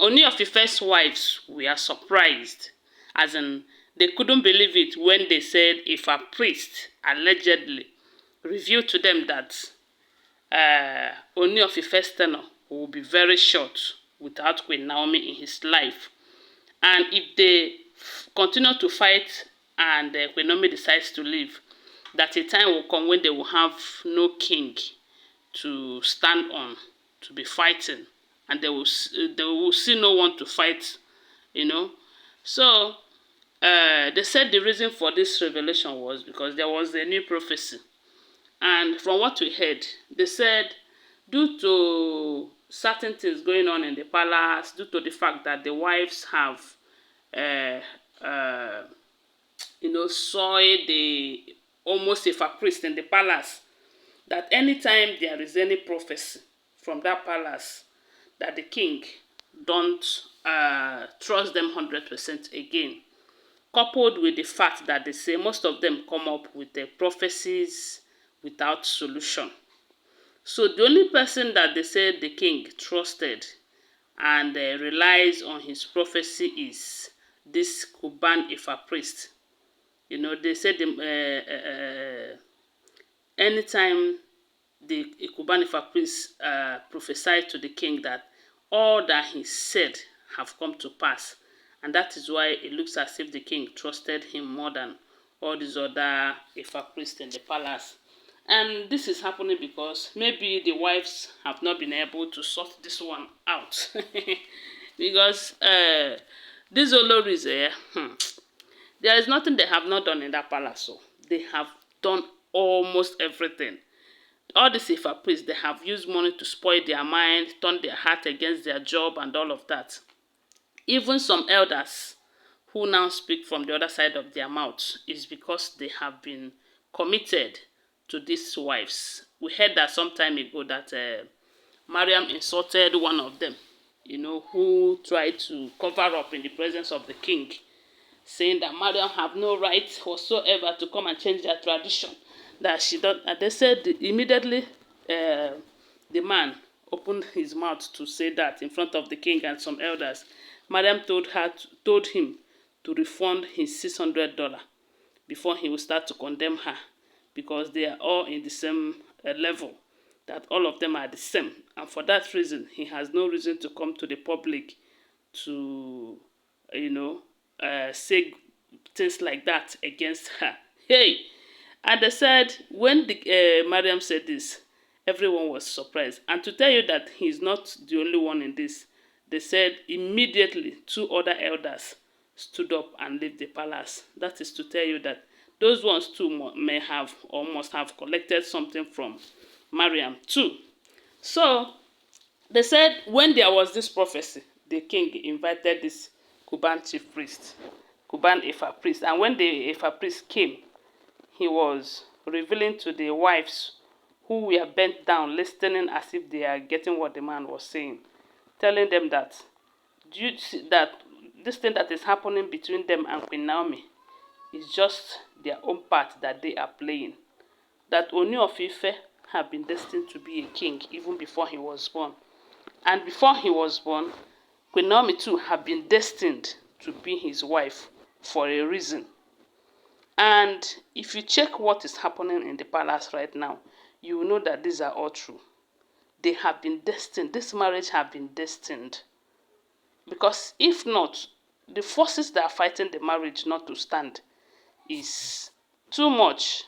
Ooni of Ife's wives were surprised, as in they couldn't believe it when they said if a priest allegedly revealed to them that Ooni of Ife's tenure will be very short without Queen Naomi in his life. And if they continue to fight and Queen Naomi decides to leave, that a time will come when they will have no king to stand on, to be fighting, and they will see no one to fight, you know. So they said the reason for this revelation was because there was a new prophecy. And from what we heard, they said due to certain things going on in the palace, due to the fact that the wives have, soiled the almost if a priest in the palace, that anytime there is any prophecy from that palace, that the king don't trust them 100% again. Coupled with the fact that they say most of them come up with the prophecies without solution. So the only person that they said the king trusted and relies on his prophecy is this Cuban IFA priest. They said anytime the Cuban IFA priest prophesied to the king that all that he said have come to pass. And that is why it looks as if the king trusted him more than all these other Ifa priests in the palace. And this is happening because maybe the wives have not been able to sort this one out. Because these oloris, there is nothing they have not done in that palace. So they have done almost everything. All these Ifa priests, they have used money to spoil their mind, turn their heart against their job and all of that. Even some elders who now speak from the other side of their mouth is because they have been committed to these wives. We heard that some time ago that Mariam insulted one of them, who tried to cover up in the presence of the king, saying that Mariam have no right whatsoever to come and change their tradition. That she don't. And they said immediately the man opened his mouth to say that in front of the king and some elders. Mariam told him to refund his $600 before he would start to condemn her, because they are all in the same level, that all of them are the same. And for that reason, he has no reason to come to the public to, say things like that against her. Hey! And they said, when Mariam said this, everyone was surprised. And to tell you that he's not the only one in this, they said immediately 2 other elders stood up and left the palace. That is to tell you that those ones too may have or must have collected something from Mariam too. So they said when there was this prophecy, the king invited this Cuban chief priest, Cuban Ifa priest. And when the Ifa priest came, he was revealing to the wives who were bent down, listening as if they are getting what the man was saying, telling them that this thing that is happening between them and Queen Naomi is just their own part that they are playing. That Ooni of Ife had been destined to be a king even before he was born. And before he was born, Queen Naomi too had been destined to be his wife for a reason. And if you check what is happening in the palace right now, you will know that these are all true. They have been destined. This marriage have been destined. Because if not, the forces that are fighting the marriage not to stand is too much.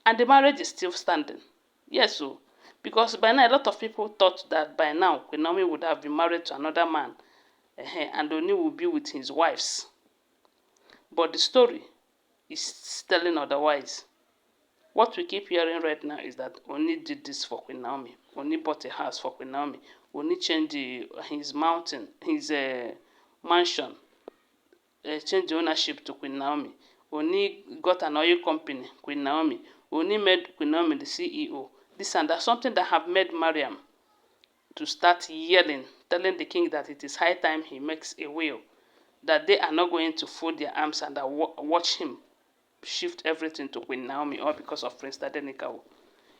And the marriage is still standing. Yes, so. Because by now, a lot of people thought that by now, Queen Naomi would have been married to another man. And Ooni would be with his wives. But the story is telling otherwise. What we keep hearing right now is that Ooni did this for Queen Naomi. Ooni bought a house for Queen Naomi. Ooni changed his mountain, his mansion, changed the ownership to Queen Naomi. Ooni got an oil company, Queen Naomi. Ooni made Queen Naomi the CEO. This and that, something that have made Mariam to start yelling, telling the king that it is high time he makes a will, that they are not going to fold their arms and watch him shift everything to Queen Naomi, all because of Prince Tadenikawo.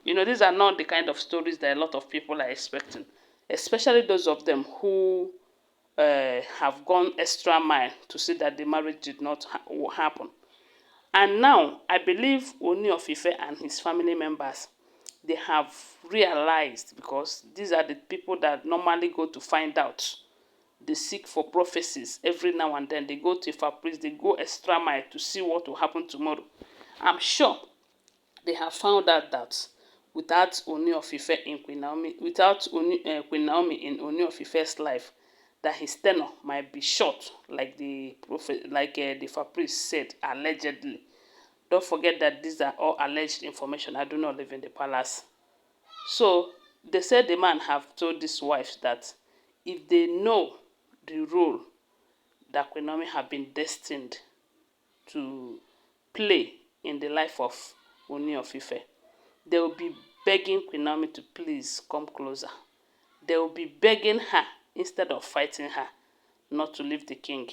These are not the kind of stories that a lot of people are expecting, especially those of them who have gone extra mile to see that the marriage did not happen. And now, I believe Ooni of Ife and his family members, they have realized, because these are the people that normally go to find out. They seek for prophecies every now and then. They go to Ifa priest, they go extra mile to see what will happen tomorrow. I'm sure they have found out that without Ooni of Ife in Queen Naomi, without Queen Naomi in Ooni of Ife's life, that his tenure might be short, like the prophet, like the Ifa priest said, allegedly. Don't forget that these are all alleged information. I do not live in the palace. So they said the man have told his wife that if they know the role that Queen Naomi have been destined to play in the life of Ooni of Ife, they will be begging Queen Naomi to please come closer. They will be begging her instead of fighting her not to leave the king.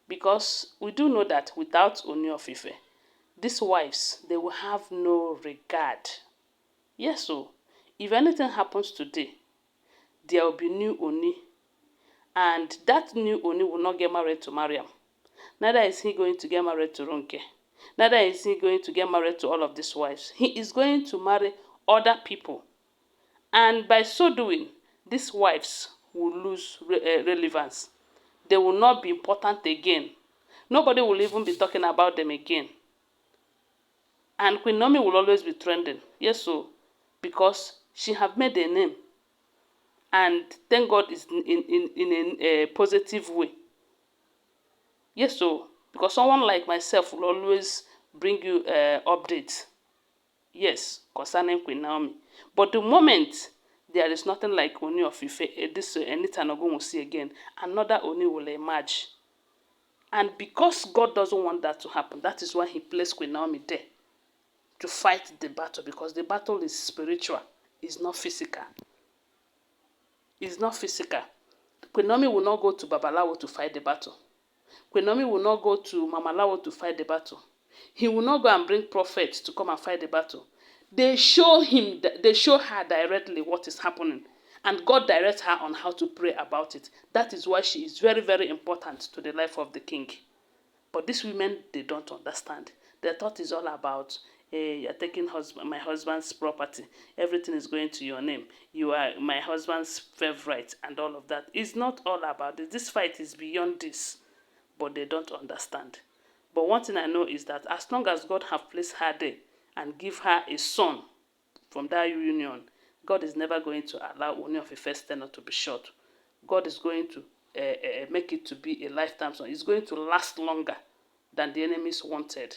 Because we do know that without Ooni of Ife, these wives, they will have no regard. Yes, so if anything happens today, there will be new Ooni. And that new Ooni will not get married to Mariam. Neither is he going to get married to Ronke. Neither is he going to get married to all of these wives. He is going to marry other people. And by so doing, these wives will lose relevance. They will not be important again. Nobody will even be talking about them again. And Queen Naomi will always be trending. Yes, so because she have made a name. And thank God it's in a positive way. Yes, so because someone like myself will always bring you updates. Yes, concerning Queen Naomi. But the moment there is nothing like Ooni of Ife, this anytime ogunwusi again, another Ooni will emerge. And because God doesn't want that to happen, that is why he placed Queen Naomi there to fight the battle, because the battle is spiritual, it's not physical. It's not physical. Queen Naomi will not go to Babalawo to fight the battle. Queen Naomi will not go to Mamalawo to fight the battle. He will not go and bring prophets to come and fight the battle. They show her directly what is happening. And God directs her on how to pray about it. That is why she is very, very important to the life of the king. But these women, they don't understand. Their thought is all about, hey, you're taking my husband's property. Everything is going to your name. You are my husband's favorite and all of that. It's not all about this. This fight is beyond this. But they don't understand. But one thing I know is that as long as God have placed her there and give her a son from that union, God is never going to allow Ooni of Ife's tenure to be short. God is going to make it to be a lifetime son. It's going to last longer than the enemies wanted.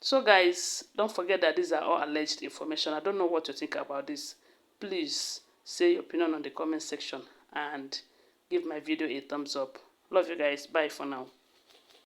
So guys, don't forget that these are all alleged information. I don't know what you think about this. Please say your opinion on the comment section and give my video a thumbs up. Love you guys. Bye for now.